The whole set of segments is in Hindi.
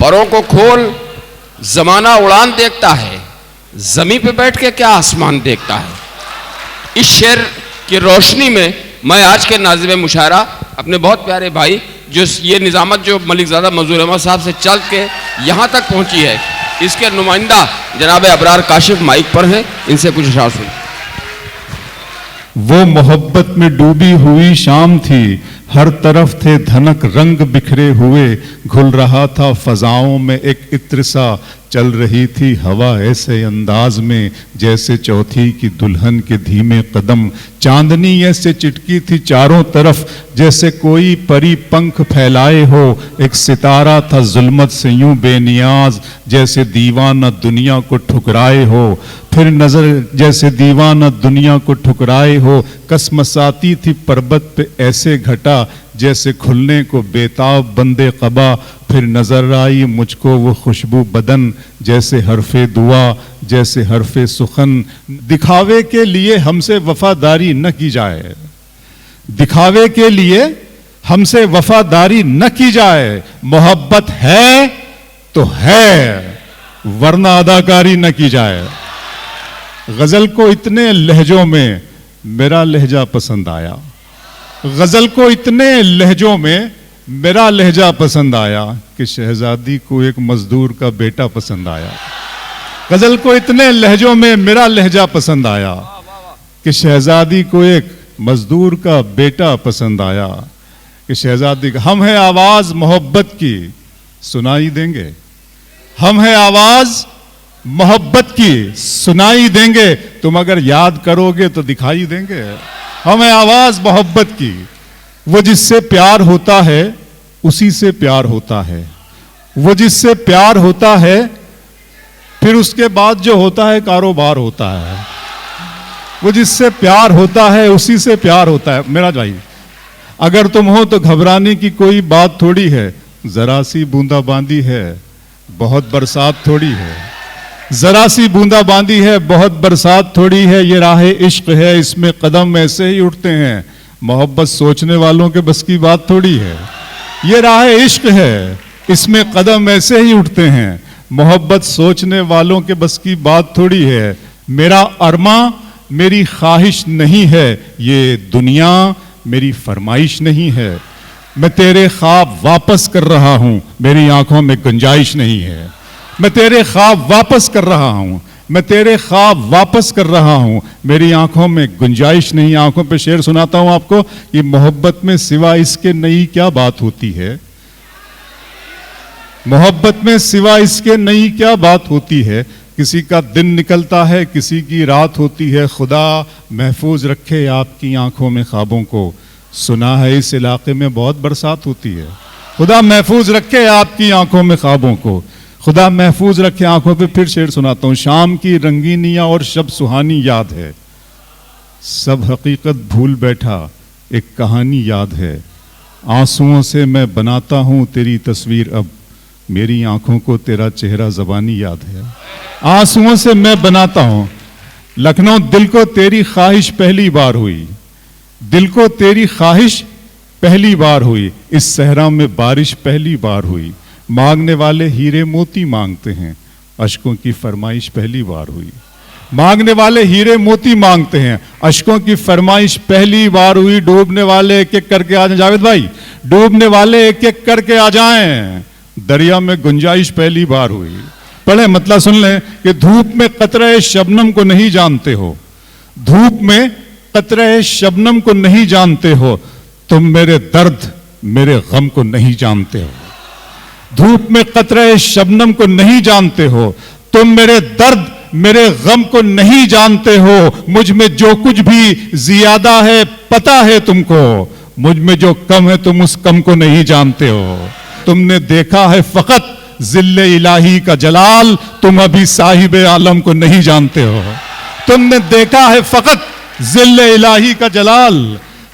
परों को खोल, जमाना उड़ान देखता है, जमीन पे बैठ के क्या आसमान देखता है। इस शेर की रोशनी में मैं आज के नाज़िम मुशायरा अपने बहुत प्यारे भाई जो ये निज़ामत जो मलिकज़ादा मंजूर अहमद साहब से चल के यहाँ तक पहुँची है, इसके नुमाइंदा जनाब अबरार काशिफ माइक पर हैं, इनसे कुछ इशारा सुनिए। वो मोहब्बत में डूबी हुई शाम थी, हर तरफ थे धनक रंग बिखरे हुए, घुल रहा था फजाओं में एक इत्र सा, चल रही थी हवा ऐसे अंदाज में जैसे चौथी की दुल्हन के धीमे कदम, चांदनी ऐसे चिटकी थी चारों तरफ जैसे कोई परी पंख फैलाए हो, एक सितारा था जुल्मत से यूं बेनियाज जैसे दीवाना दुनिया को ठुकराए हो, फिर नजर जैसे दीवाना दुनिया को ठुकराए हो, कसमसाती थी पर्वत पे ऐसे घटा जैसे खुलने को बेताब बंदे कबा, फिर नजर आई मुझको वो खुशबू बदन जैसे हरफे दुआ जैसे हरफे सुखन, दिखावे के लिए हमसे वफादारी न की जाए, दिखावे के लिए हमसे वफादारी न की जाए, मोहब्बत है तो है वरना अदाकारी न की जाए। गजल को इतने लहजों में मेरा लहजा पसंद आया, गजल को इतने लहजों में मेरा लहजा पसंद आया कि शहजादी को एक मजदूर का बेटा पसंद आया। गजल को इतने लहजों में मेरा लहजा पसंद आया कि शहजादी को एक मजदूर का बेटा पसंद आया, कि शहजादी का हम है आवाज मोहब्बत की सुनाई देंगे, हम है आवाज मोहब्बत की सुनाई देंगे, तुम अगर याद करोगे तो दिखाई देंगे। हम है आवाज मोहब्बत की, वो जिससे प्यार होता है उसी से प्यार होता है, वो जिससे प्यार होता है फिर उसके बाद जो होता है कारोबार होता है, वो जिससे प्यार होता है उसी से प्यार होता है। मेरा भाई अगर तुम हो तो घबराने की कोई बात थोड़ी है, जरा सी बूंदाबांदी है बहुत बरसात थोड़ी है, जरा सी बूंदाबांदी है बहुत बरसात थोड़ी है, ये राह इश्क है इसमें कदम ऐसे ही उठते हैं, मोहब्बत सोचने वालों के बस की बात थोड़ी है, ये राह इश्क है इसमें कदम ऐसे ही उठते हैं, मोहब्बत सोचने वालों के बस की बात थोड़ी है, मेरा अरमा मेरी ख्वाहिश नहीं है, ये दुनिया मेरी फरमाइश नहीं है, मैं तेरे ख्वाब वापस कर रहा हूं मेरी आंखों में गुंजाइश नहीं है, मैं तेरे ख्वाब वापस कर रहा हूं, मैं तेरे ख्वाब वापस कर रहा हूं मेरी आंखों में गुंजाइश नहीं। आंखों पे शेर सुनाता हूं आपको, ये मोहब्बत में सिवा इसके नई क्या बात होती है, मोहब्बत में सिवा इसके नई क्या बात होती है, किसी का दिन निकलता है किसी की रात होती है, खुदा महफूज रखे आपकी आंखों में ख्वाबों को, सुना है इस इलाके में बहुत बरसात होती है, खुदा महफूज रखे आपकी आंखों में ख्वाबों को, खुदा महफूज रखे आंखों पे। फिर शेर सुनाता हूं, शाम की रंगीनियां और शब सुहानी याद है, सब हकीकत भूल बैठा एक कहानी याद है, आंसुओं से मैं बनाता हूं तेरी तस्वीर अब, मेरी आंखों को तेरा चेहरा ज़बानी याद है, आंसुओं से मैं बनाता हूं, लखनऊ दिल को तेरी ख्वाहिश पहली बार हुई, दिल को तेरी ख्वाहिश पहली बार हुई, इस सहरा में बारिश पहली बार हुई, मांगने वाले हीरे मोती मांगते हैं, अश्कों की फरमाइश पहली बार हुई, मांगने वाले हीरे मोती मांगते हैं, अश्कों की फरमाइश पहली बार हुई, डूबने वाले एक एक करके आ जाएं, जावेद भाई डूबने वाले एक एक करके आ जाएं, दरिया में गुंजाइश पहली बार हुई। पढ़े मतलब सुन लें कि धूप में कतरे शबनम को नहीं जानते हो, धूप में कतरे शबनम को नहीं जानते हो, तुम मेरे दर्द मेरे गम को नहीं जानते हो, धूप में कतरे शबनम को नहीं जानते हो, तुम मेरे दर्द मेरे गम को नहीं जानते हो, मुझ में जो कुछ भी ज्यादा है पता है तुमको, मुझ में जो कम है तुम उस कम को नहीं जानते हो, तुमने देखा है फकत जिल्ले इलाही का जलाल, तुम अभी साहिब आलम को नहीं जानते हो, तुमने देखा है फकत जिल्ले इलाही का जलाल,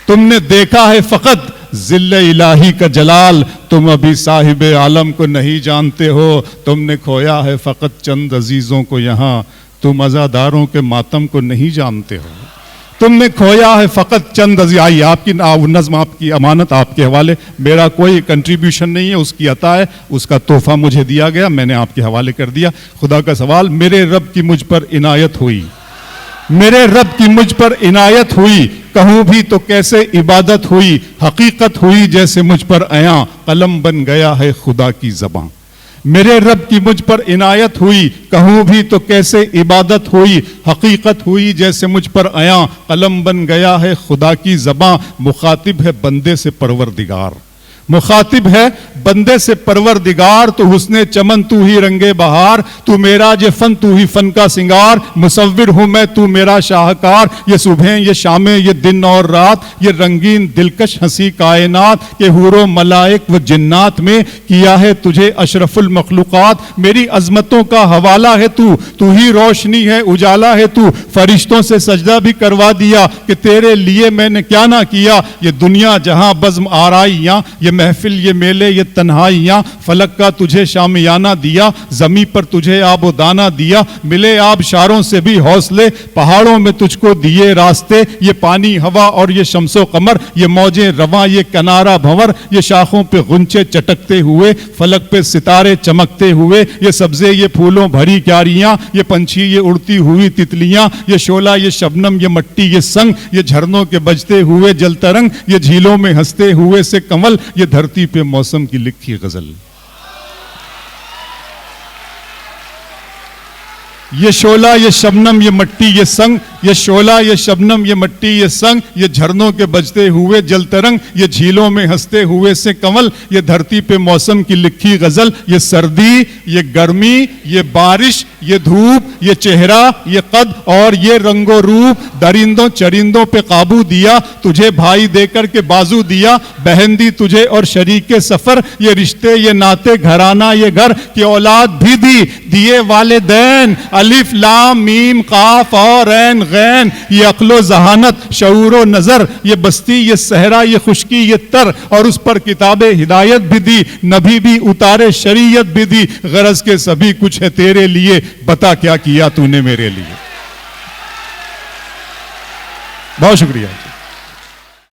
तुमने देखा है फकत जिल्ले इलाही का जलाल, तुम अभी साहिब आलम को नहीं जानते हो, तुमने खोया है फकत चंद अजीजों को यहाँ, तुम अज़ादारों के मातम को नहीं जानते हो, तुमने खोया है फ़कत चंद अज़ियाई, आपकी नज़्म, आपकी अमानत आपके हवाले, मेरा कोई कंट्रीब्यूशन नहीं है, उसकी अता है, उसका तोहफा मुझे दिया गया, मैंने आपके हवाले कर दिया। खुदा का सवाल, मेरे रब की मुझ पर इनायत हुई, मेरे रब की मुझ पर इनायत हुई, कहूँ भी तो कैसे इबादत हुई, हकीकत हुई जैसे मुझ पर आया, कलम बन गया है खुदा की ज़बां। मेरे रब की मुझ पर इनायत हुई, कहूँ भी तो कैसे इबादत हुई, हकीकत हुई जैसे मुझ पर आया, कलम बन गया है खुदा की ज़बां। मुखातिब है बंदे से परवरदिगार, मुखातिब है बंदे से परवरदिगार, तू हुस्ने चमन तू ही रंगे बहार, तू मेरा जे फन तू ही फन का सिंगार, मुसव्विर हूं मैं तू मेरा शाहकार। ये सुबह ये शामें ये दिन और रात, ये रंगीन दिलकश हंसी कायनात, के हूरो मलाइक व जिन्नात में किया है तुझे अशरफुल मखलूकात। मेरी अजमतों का हवाला है तू, तू ही रोशनी है उजाला है तू, फरिश्तों से सजदा भी करवा दिया कि तेरे लिए मैंने क्या ना किया। ये दुनिया जहां बज़्म आराइयां, ये महफिल ये मेले ये तन्हाइयां, फलक का तुझे शामियाना दिया, जमी पर तुझे आबो दाना दिया, मिले आब शारों से भी हौसले, पहाड़ों में तुझको दिए रास्ते, ये पानी हवा और ये शम्सो कमर, ये मौजें रवां ये किनारा भंवर, ये शाखों पे गुंचे चटकते हुए, फलक पे सितारे चमकते हुए, ये सब्जे ये फूलों भरी क्यारियां, ये पंछी ये उड़ती हुई तितलियां, ये शोला ये शबनम ये मट्टी ये संग, ये झरनों के बजते हुए जल तरंग, ये झीलों में हंसते हुए से कमल, ये धरती पे मौसम की लिखी गजल। ये शोला ये शबनम ये मट्टी ये संग, ये शोला ये शबनम ये मट्टी ये संग, ये झरनों के बजते हुए जल तरंग, ये झीलों में हंसते हुए से कमल, ये धरती पे मौसम की लिखी गजल। ये सर्दी ये गर्मी ये बारिश ये धूप ये चेहरा ये कद और ये रंगो रूप, दरिंदों चरिंदों पे काबू दिया, तुझे भाई देकर के बाजू दिया, बहन दी तुझे और शरीके सफर, ये रिश्ते ये नाते घराना ये घर, की औलाद भी दी दिए वालिदैन, अलिफ लाम मीम काफ और ऐन गैन, ये अक्लो जहानत शऊरो नजर, ये बस्ती ये सहरा ये खुशकी ये तर, और उस पर किताबे हिदायत भी दी, नबी भी उतारे शरीयत भी दी, गरज के सभी कुछ है तेरे लिए, बता क्या किया तूने मेरे लिए। बहुत शुक्रिया।